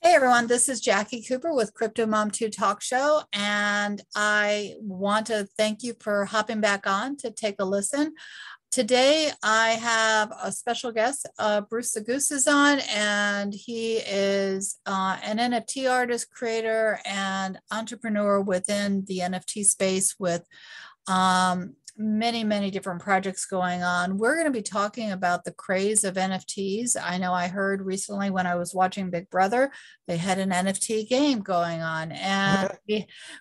Hey everyone, this is Jacqui Cooper with CryptoMom2 Talk Show, and I want to thank you for hopping back on to take a listen. Today I have a special guest. Bruce The Goose is on, and he is an NFT artist, creator, and entrepreneur within the NFT space with many different projects going on. We're going to be talking about the craze of NFTs. I know I heard recently when I was watching Big Brother, they had an NFT game going on, and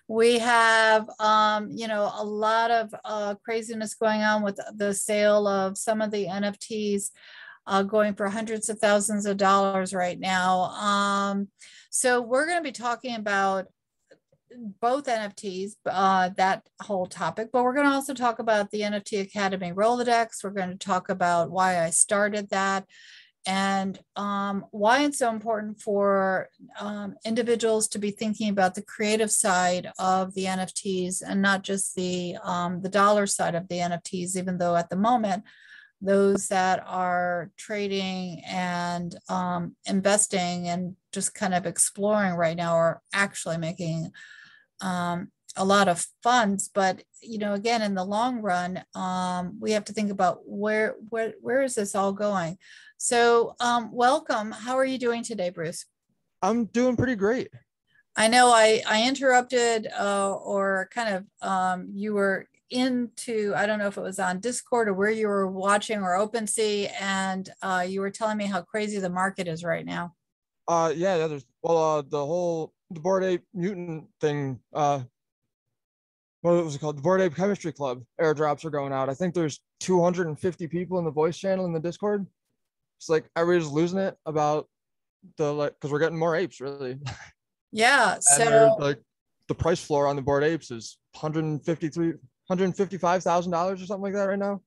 we have a lot of craziness going on with the sale of some of the NFTs going for hundreds of thousands of dollars right now. So we're going to be talking about both NFTs, that whole topic, but we're going to also talk about the NFT Academy Rolodex. We're going to talk about why I started that and why it's so important for individuals to be thinking about the creative side of the NFTs and not just the dollar side of the NFTs, even though at the moment, those that are trading and investing and just kind of exploring right now are actually making a lot of funds. But again, in the long run, we have to think about where is this all going. So welcome. How are you doing today, Bruce? I'm doing pretty great. I know I interrupted or kind of you were into, I don't know if it was on Discord or where you were watching or OpenSea, and you were telling me how crazy the market is right now. Yeah, there's the Bored Ape Mutant thing, what was it called? The Bored Ape Chemistry Club airdrops are going out. I think there's 250 people in the voice channel in the Discord. It's like everybody's losing it about because we're getting more apes, really. Yeah. And So the price floor on the Bored Apes is $155,000 or something like that right now.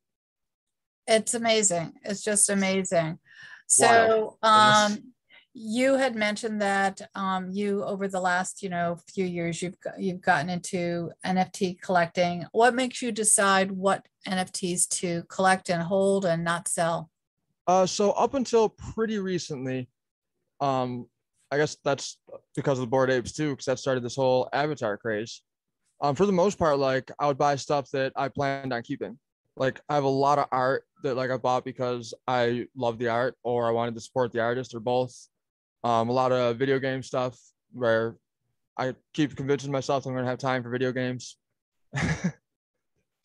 it's amazing. It's just amazing. So you had mentioned that you over the last few years you've gotten into NFT collecting. What makes you decide what NFTs to collect and hold and not sell? So up until pretty recently, I guess that's because of the Bored Apes too, because that started this whole avatar craze. For the most part, like I would buy stuff that I planned on keeping. Like I have a lot of art that I bought because I love the art or I wanted to support the artist or both. A lot of video game stuff where I keep convincing myself I'm going to have time for video games. But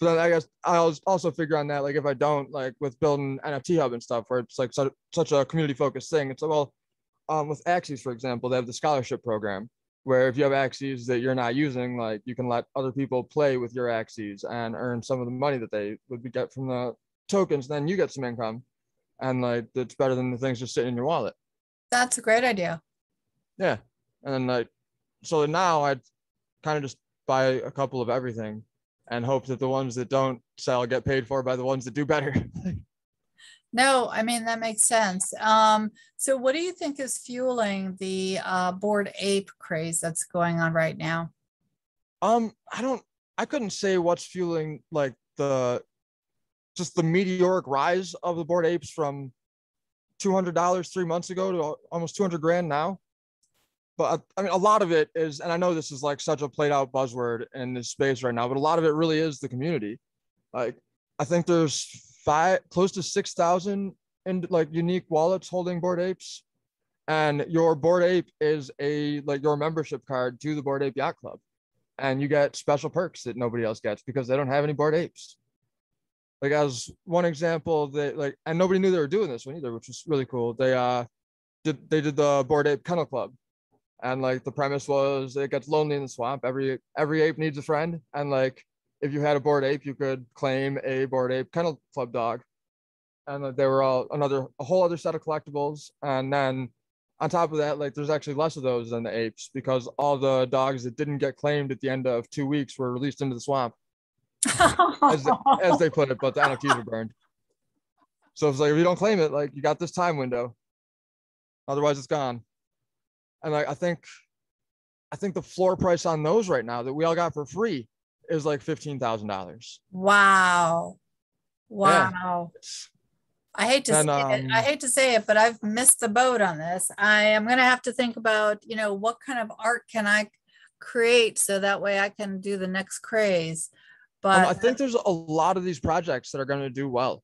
then I guess I also figure on that, like if I don't, like with building NFTHub and stuff, where it's like such a community focused thing. It's like, well, with Axes, for example, they have the scholarship program where if you have Axes that you're not using, like you can let other people play with your Axes and earn some of the money that they would get from the tokens. Then you get some income, and like it's better than the things just sitting in your wallet. That's a great idea. Yeah. And then so now I'd kind of just buy a couple of everything and hope that the ones that don't sell get paid for by the ones that do better. No, I mean, that makes sense. So what do you think is fueling the Bored Ape craze that's going on right now? I couldn't say what's fueling like just the meteoric rise of the Bored Apes from $200 3 months ago to almost 200 grand now. But I mean, a lot of it is, and I know this is like such a played out buzzword in this space right now, but a lot of it really is the community. Like, I think there's close to 6,000 in like unique wallets holding Bored Apes, and your Bored Ape is your membership card to the Bored Ape Yacht Club, and you get special perks that nobody else gets because they don't have any Bored Apes. Like as one example, and nobody knew they were doing this one either, which was really cool. They did the Bored Ape Kennel Club. And like the premise was it gets lonely in the swamp. Every ape needs a friend. And like if you had a Bored Ape, you could claim a Bored Ape Kennel Club dog. And they were a whole other set of collectibles. And then on top of that, like there's actually less of those than the apes because all the dogs that didn't get claimed at the end of 2 weeks were released into the swamp. as they put it, but the NFTs were burned. So it's like if you don't claim it, like you got this time window. Otherwise it's gone. And like I think the floor price on those right now that we all got for free is like $15,000. Wow. Yeah. I hate to say And it. I hate to say it, but I've missed the boat on this. I am going to have to think about, what kind of art can I create so that way I can do the next craze. I But think there's a lot of these projects that are going to do well.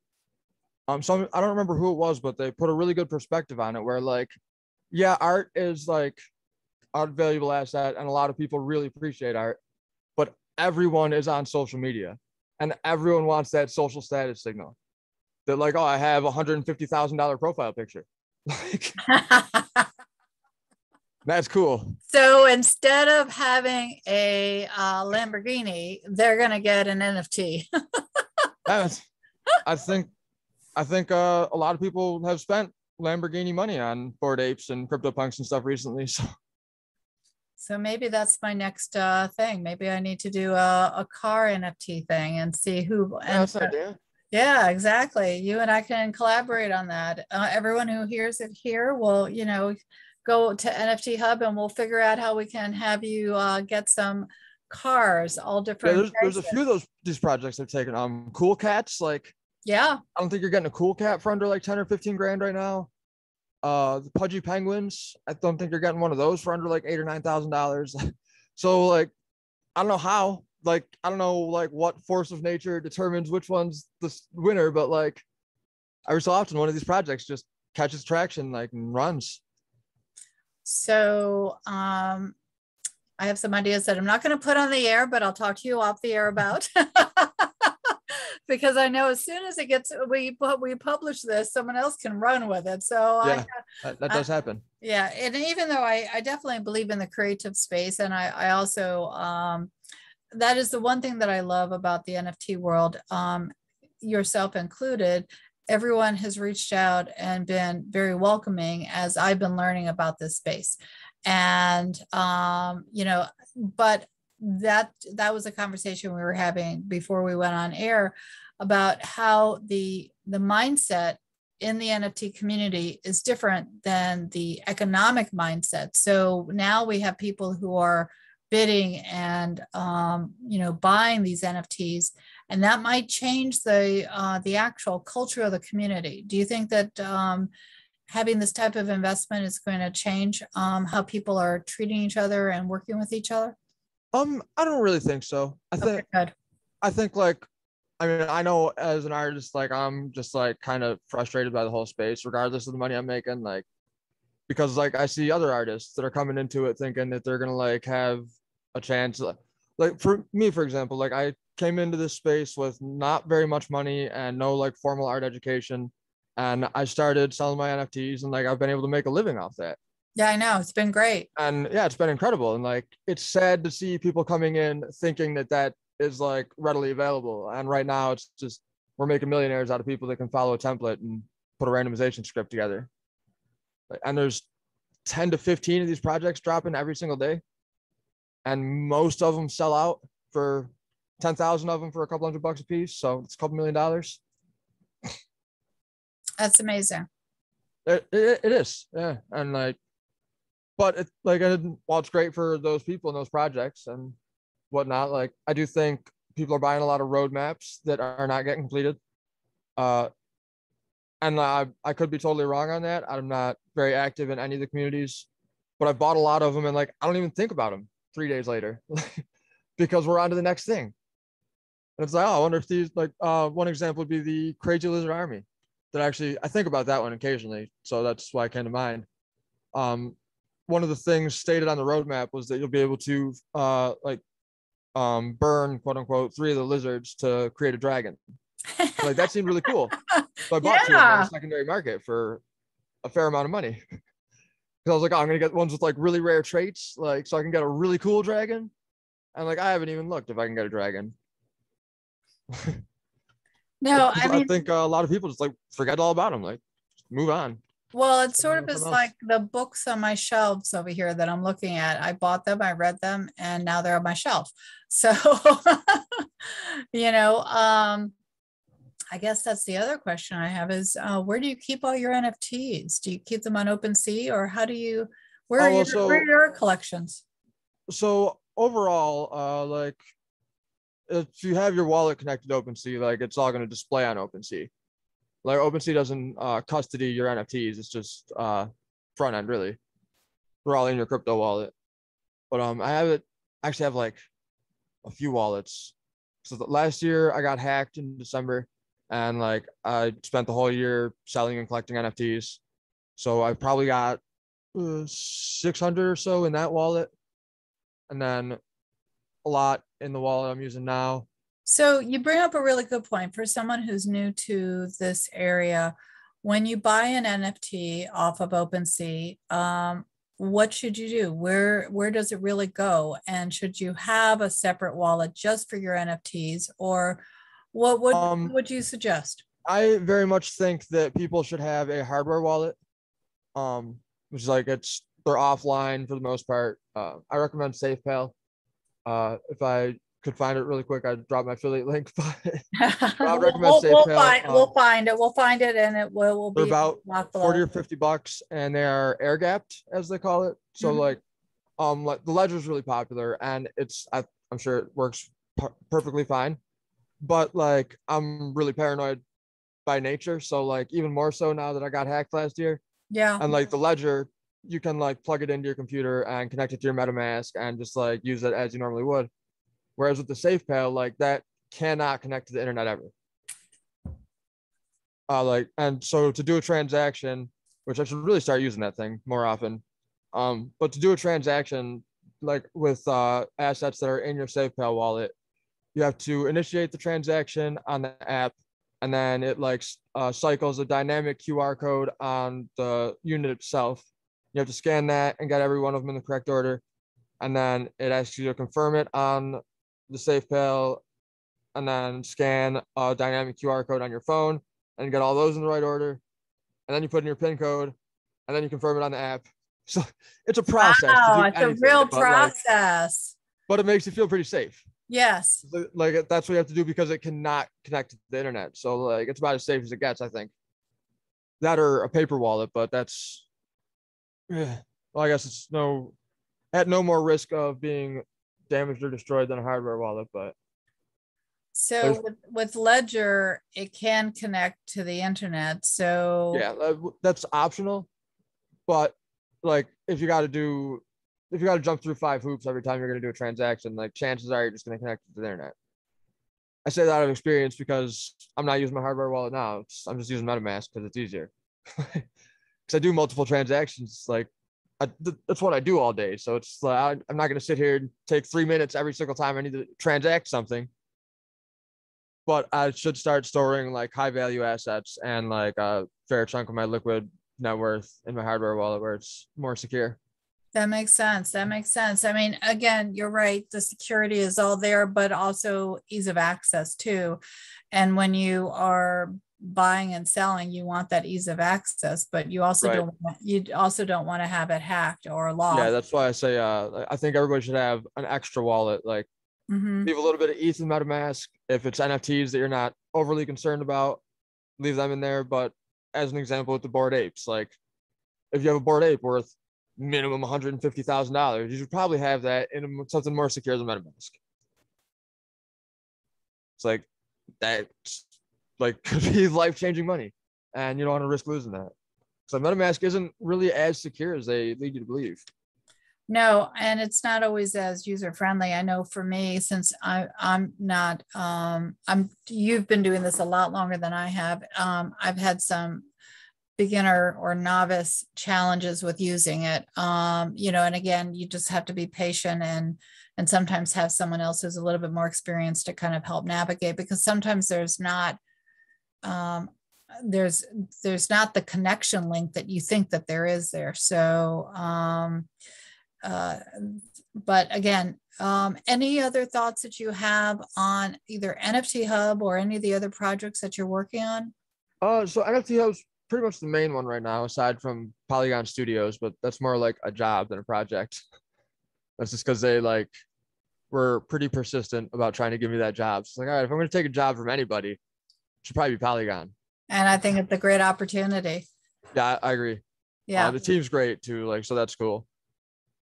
So I don't remember who it was, but they put a really good perspective on it where like, yeah, art is like a valuable asset and a lot of people really appreciate art, but everyone is on social media and everyone wants that social status signal that like, oh, I have $150,000 profile picture. Like, that's cool. so instead of having a Lamborghini, they're going to get an NFT. That's, I think a lot of people have spent Lamborghini money on Bored Apes and CryptoPunks and stuff recently. So maybe that's my next thing. Maybe I need to do a car NFT thing and see who. Yeah, And that's an idea. yeah, exactly. You and I can collaborate on that. Everyone who hears it here will, go to NFTHub and we'll figure out how we can have you get some cars, all Yeah, different there's a few of these projects they've taken. Cool cats, like yeah. I don't think you're getting a cool cat for under like 10 or 15 grand right now. The pudgy penguins, I don't think you're getting one of those for under like $8,000 or $9,000. So like, I don't know how, like, I don't know like what force of nature determines which one's the winner, but like every so often one of these projects just catches traction like and runs. So I have some ideas that I'm not going to put on the air, but I'll talk to you off the air about. Because I know as soon as it gets, we publish this, someone else can run with it. So yeah, that does happen. Yeah, and even though I definitely believe in the creative space, and I also that is the one thing that I love about the NFT world, yourself included. Everyone has reached out and been very welcoming as I've been learning about this space, and but that was a conversation we were having before we went on air about how the mindset in the NFT community is different than the economic mindset. So now we have people who are bidding and buying these NFTs, and that might change the actual culture of the community. Do you think that having this type of investment is going to change how people are treating each other and working with each other? I don't really think so. I think like, I mean, I know as an artist, like I'm just like kind of frustrated by the whole space, regardless of the money I'm making, like, because like I see other artists that are coming into it thinking that they're gonna like have a chance. Like for me, for example, like I came into this space with not very much money and no like formal art education, and I started selling my NFTs, and like I've been able to make a living off that. Yeah, I know. It's been great. And yeah, it's been incredible. And like, it's sad to see people coming in thinking that that is like readily available. And right now it's just, we're making millionaires out of people that can follow a template and put a randomization script together. And there's 10 to 15 of these projects dropping every single day. And most of them sell out for 10,000 of them for a couple $100 a piece. So it's a couple $1 million. That's amazing. It is. Yeah. And like, but it's like, while it's great for those people and those projects and whatnot, like I do think people are buying a lot of roadmaps that are not getting completed. And I could be totally wrong on that. I'm not very active in any of the communities, but I bought a lot of them and like I don't even think about them 3 days later because we're on to the next thing. And it's like, oh, I wonder if these, like one example would be the Crazy Lizard Army. That actually, I think about that one occasionally, so that's why it came to mind. One of the things stated on the roadmap was that you'll be able to burn, quote unquote, 3 of the lizards to create a dragon. Like that seemed really cool. So I bought 2 of them on the secondary market for a fair amount of money. Because I was like, oh, I'm gonna get ones with like really rare traits, like so I can get a really cool dragon. And like I haven't even looked if I can get a dragon. No, I mean, I think a lot of people just like forget all about them, like move on. Well, it sort of is like the books on my shelves over here that I'm looking at. I bought them, I read them, and now they're on my shelf. So, I guess that's the other question I have is where do you keep all your NFTs? Do you keep them on OpenSea or how do you, where are your collections? So overall, like if you have your wallet connected to OpenSea, like it's all going to display on OpenSea. Like OpenSea doesn't custody your NFTs. It's just front end really. They're all in your crypto wallet. But actually have like a few wallets. So last year I got hacked in December, and like I spent the whole year selling and collecting NFTs. So I probably got 600 or so in that wallet, and then a lot in the wallet I'm using now. So you bring up a really good point for someone who's new to this area. When you buy an NFT off of OpenSea, what should you do? Where does it really go? And should you have a separate wallet just for your NFTs, or what would you suggest? I very much think that people should have a hardware wallet, which is like they're offline for the most part. I recommend SafePal. If I could find it really quick, I'd drop my affiliate link, but I would recommend SafePal. We'll find it, and it will they're be about 40 or $50, and they are air gapped, as they call it. So like the ledger is really popular, and I'm sure it works perfectly fine. But like I'm really paranoid by nature, so like even more so now that I got hacked last year. Yeah. And like the ledger, you can like plug it into your computer and connect it to your MetaMask and just like use it as you normally would. Whereas with the SafePal, like that cannot connect to the internet ever. And so to do a transaction, which I should really start using that thing more often. But to do a transaction like with assets that are in your SafePal wallet, you have to initiate the transaction on the app, and then it like cycles a dynamic QR code on the unit itself. You have to scan that and get every one of them in the correct order, and then it asks you to confirm it on the SafePal, and then scan a dynamic QR code on your phone and get all those in the right order, and then you put in your PIN code, and then you confirm it on the app. So it's a process. Wow, it's a real process. But it makes you feel pretty safe. Yes. Like that's what you have to do because it cannot connect to the internet. So like it's about as safe as it gets, I think. That or a paper wallet, but that's well, I guess it's at no more risk of being damaged or destroyed than a hardware wallet. But so with Ledger, it can connect to the internet. So yeah, that's optional. But like if you got to jump through 5 hoops every time you're going to do a transaction, like chances are you're just going to connect to the internet. I say that out of experience because I'm not using my hardware wallet now. I'm just using MetaMask because it's easier. Because I do multiple transactions. Like that's what I do all day. So it's like I'm not going to sit here and take 3 minutes every single time I need to transact something. But I should start storing like high value assets and like a fair chunk of my liquid net worth in my hardware wallet where it's more secure. That makes sense. I mean, again, you're right. The security is all there, but also ease of access too. And when you are buying and selling, you want that ease of access, but you also don't want to have it hacked or lost. Yeah, that's why I say I think everybody should have an extra wallet. Like leave a little bit of ETH in MetaMask. If it's NFTs that you're not overly concerned about, leave them in there. But as an example with the Bored Apes, like if you have a Bored Ape worth minimum $150,000, you should probably have that in something more secure than MetaMask. It's like that, like could be life-changing money, and you don't want to risk losing that. So MetaMask isn't really as secure as they lead you to believe. No, and it's not always as user-friendly. I know for me, since I'm not, you've been doing this a lot longer than I have. I've had some beginner or novice challenges with using it. And again, you just have to be patient and sometimes have someone else who's a little bit more experienced to kind of help navigate, because sometimes there's not the connection link that you think that there is there. So, but again, any other thoughts that you have on either NFTHub or any of the other projects that you're working on? So NFTHub's pretty much the main one right now, aside from Polygon Studios, but that's more like a job than a project. That's just because they were pretty persistent about trying to give me that job. So it's like, all right, if I'm going to take a job from anybody, it should probably be Polygon. And I think it's a great opportunity. Yeah, I agree. Yeah, the team's great too. So that's cool.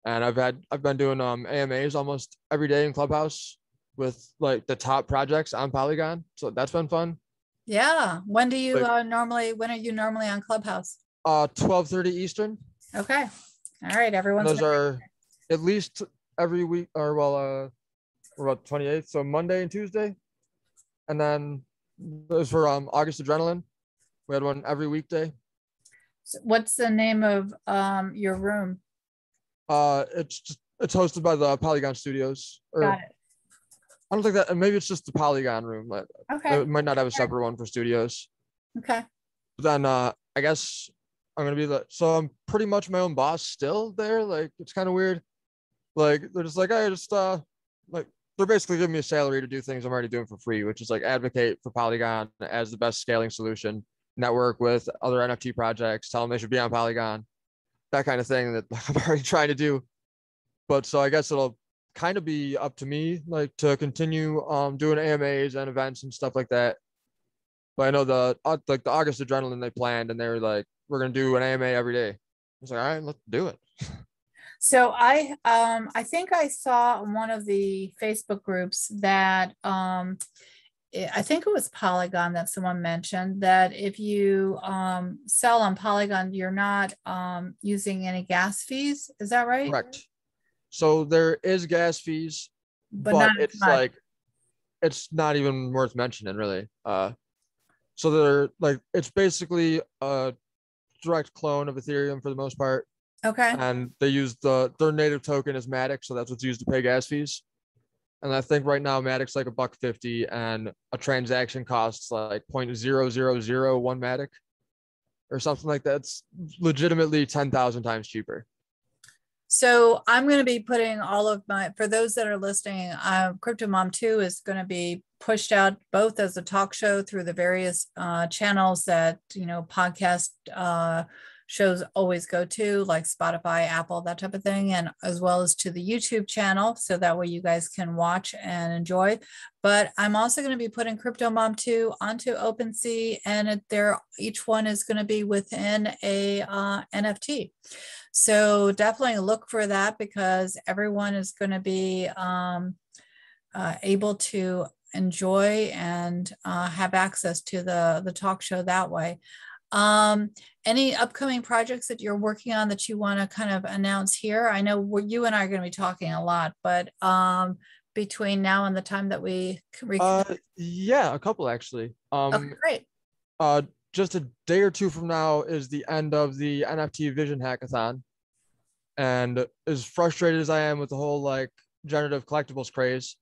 And I've been doing AMAs almost every day in Clubhouse with like the top projects on Polygon. So that's been fun. Yeah. When do you Like when are you normally on Clubhouse? 12:30 Eastern. Okay. All right. And Everyone's those gonna are at least every week, or well, we're about 28th, so Monday and Tuesday. And then those for August Adrenaline. We had one every weekday. What's the name of your room? It's hosted by the Polygon Studios, Got or it. I don't think that, maybe it's just the Polygon room. But Okay. it might not have a separate one for studios. Okay. But then I guess I'm gonna be so I'm pretty much my own boss still there. Like it's kind of weird. Like they're just like, I just like they're basically giving me a salary to do things I'm already doing for free, which is like advocate for Polygon as the best scaling solution, network with other NFT projects, tell them they should be on Polygon, that kind of thing that I'm already trying to do. But so I guess it'll kind of be up to me, like to continue doing AMAs and events and stuff like that. But I know the like the August Adrenaline they planned, and they were like, we're gonna do an AMA every day. I was like, all right, let's do it. So I think I saw in one of the Facebook groups that I think it was Polygon that someone mentioned that if you sell on Polygon, you're not using any gas fees. Is that right? Correct. So there is gas fees, But but not as it's much. like it's not even worth mentioning, really. So they're like it's basically a direct clone of Ethereum for the most part, Okay. and they use their native token is Matic, so that's what's used to pay gas fees. And I think right now Matic's like $1.50, and a transaction costs like 0.0001 Matic or something like that. It's legitimately 10,000 times cheaper. So I'm going to be putting all of my, for those that are listening, CryptoMom2 is going to be pushed out both as a talk show through the various channels that, podcast shows always go to, like Spotify, Apple, that type of thing, and as well as to the YouTube channel. So that way you guys can watch and enjoy. But I'm also going to be putting CryptoMom2 onto OpenSea, and each one is going to be within a NFT. So definitely look for that because everyone is going to be able to enjoy and have access to the talk show that way. Any upcoming projects that you're working on that you want to kind of announce here? I know you and I are going to be talking a lot, but between now and the time that we yeah, a couple actually. Okay, great. Just a day or two from now is the end of the NFT Vision Hackathon. And as frustrated as I am with the whole like generative collectibles craze,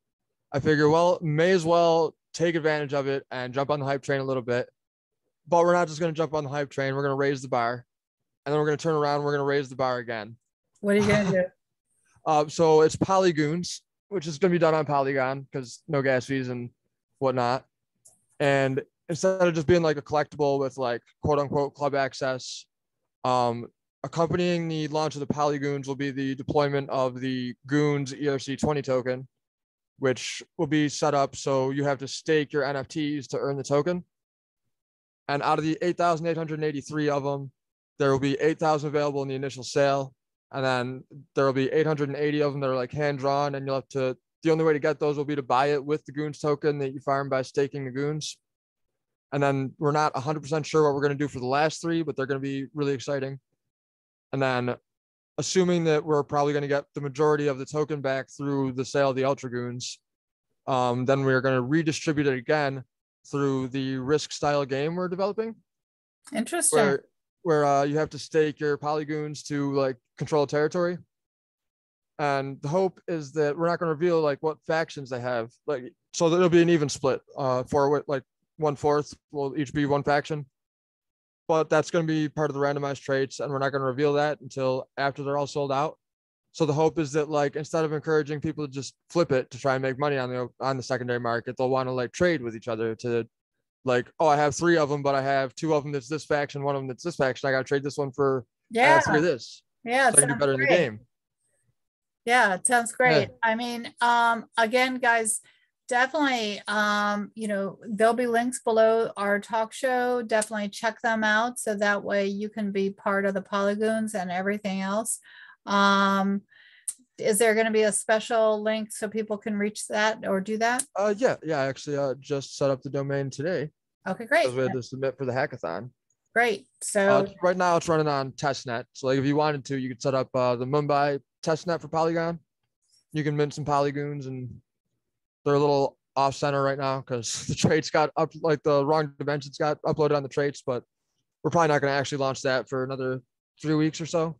I figure, well, may as well take advantage of it and jump on the hype train a little bit. But we're not just going to jump on the hype train. We're going to raise the bar, and then we're going to turn around. And we're going to raise the bar again. What are you going to do? So it's Polygoons, which is going to be done on Polygon because no gas fees and whatnot. And instead of just being like a collectible with like quote unquote club access, accompanying the launch of the Polygoons will be the deployment of the Goons ERC20 token, which will be set up so you have to stake your NFTs to earn the token. And out of the 8,883 of them, there will be 8,000 available in the initial sale. And then there will be 880 of them that are like hand drawn. And the only way to get those will be to buy it with the Goons token that you farm by staking the Goons. And then we're not 100% sure what we're going to do for the last three, but they're going to be really exciting. And then assuming that we're probably going to get the majority of the token back through the sale of the Ultra Goons, then we're going to redistribute it again through the Risk style game we're developing. Interesting. Where you have to stake your Polygoons to like control territory. And the hope is that we're not going to reveal like what factions they have, like so that it'll be an even split. For like 1/4 will each be one faction. But that's going to be part of the randomized traits, and we're not going to reveal that until after they're all sold out. So the hope is that like instead of encouraging people to just flip it to try and make money on the secondary market, they'll want to like trade with each other to like, oh, I have 3 of them, but I have 2 of them that's this faction, 1 of them that's this faction. I got to trade this one for 3 of this. Yeah, so I can do better in the game. Yeah, it sounds great. Yeah. I mean, again, guys, definitely, there'll be links below our talk show. Definitely check them out so that way you can be part of the Polygoons and everything else. Is there going to be a special link so people can reach that or do that? Yeah. I actually just set up the domain today. Okay, great. because we had to submit for the hackathon. Great. So Right now it's running on testnet. So like if you wanted to, you could set up the Mumbai testnet for Polygon. You can mint some polygons, and they're a little off center right now because the traits got up, like the wrong dimensions got uploaded on the traits, but we're probably not going to actually launch that for another 3 weeks or so.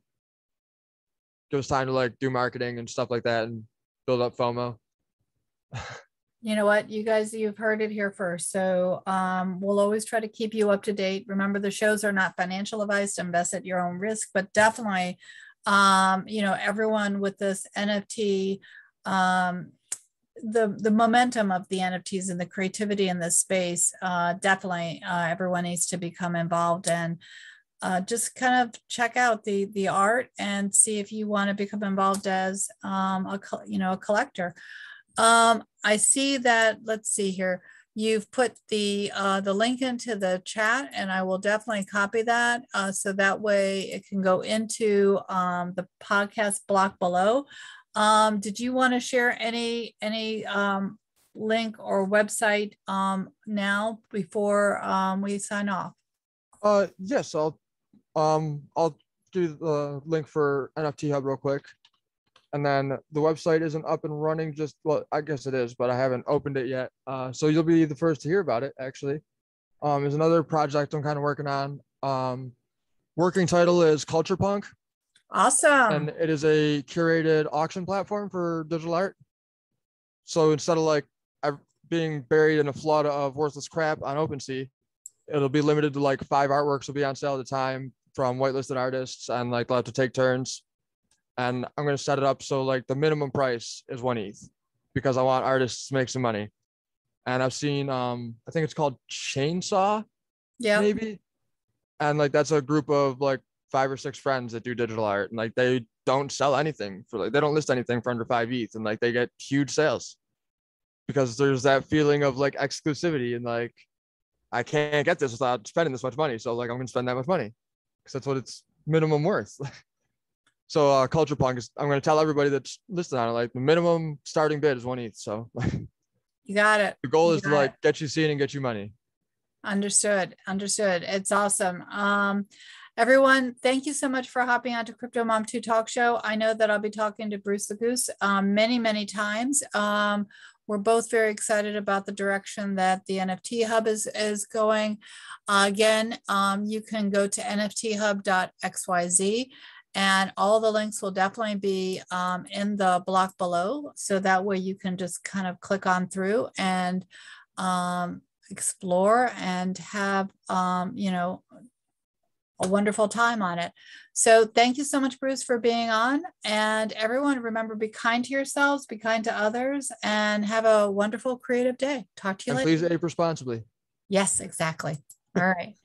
Give us time to like do marketing and stuff like that and build up FOMO. you know what, you guys, you've heard it here first. So we'll always try to keep you up to date. Remember, the shows are not financial advice to invest at your own risk, but definitely, everyone with this NFT, the momentum of the NFTs and the creativity in this space, definitely everyone needs to become involved, and just kind of check out the art and see if you want to become involved as a collector. I see that, let's see here, you've put the link into the chat, and I will definitely copy that so that way it can go into the podcast block below. Did you want to share any link or website now before we sign off? Yes, I'll do the link for NFTHub real quick. And then the website isn't up and running just, well, I guess it is, but I haven't opened it yet. So you'll be the first to hear about it, actually. There's another project I'm kind of working on. Working title is Culture Punk. Awesome. And it is a curated auction platform for digital art. So instead of like being buried in a flood of worthless crap on OpenSea, it'll be limited to like 5 artworks will be on sale at a time from whitelisted artists, and like they'll have to take turns. And I'm going to set it up so like the minimum price is 1 ETH because I want artists to make some money. And I've seen, I think it's called Chainsaw, maybe. And like, that's a group of like 5 or 6 friends that do digital art, and like, they don't sell anything for like, they don't list anything for under 5 ETH, and like, they get huge sales because there's that feeling of like exclusivity, and like, I can't get this without spending this much money. So like, I'm going to spend that much money because that's what it's minimum worth. So Culture Punk is, I'm going to tell everybody that's listed on it, like the minimum starting bid is 1 ETH. So you got it. The goal is to like get you seen and get you money. Understood. It's awesome. Everyone, thank you so much for hopping on to CryptoMom2 Talk Show. I know that I'll be talking to Bruce the Goose many times. We're both very excited about the direction that the NFT Hub is going. Again, you can go to nfthub.xyz. And all the links will definitely be in the block below. So that way you can just kind of click on through and explore and have, a wonderful time on it. So thank you so much, Bruce, for being on. And everyone, remember, be kind to yourselves, be kind to others, and have a wonderful creative day. Talk to you later. Please ape responsibly. Yes, exactly. All right.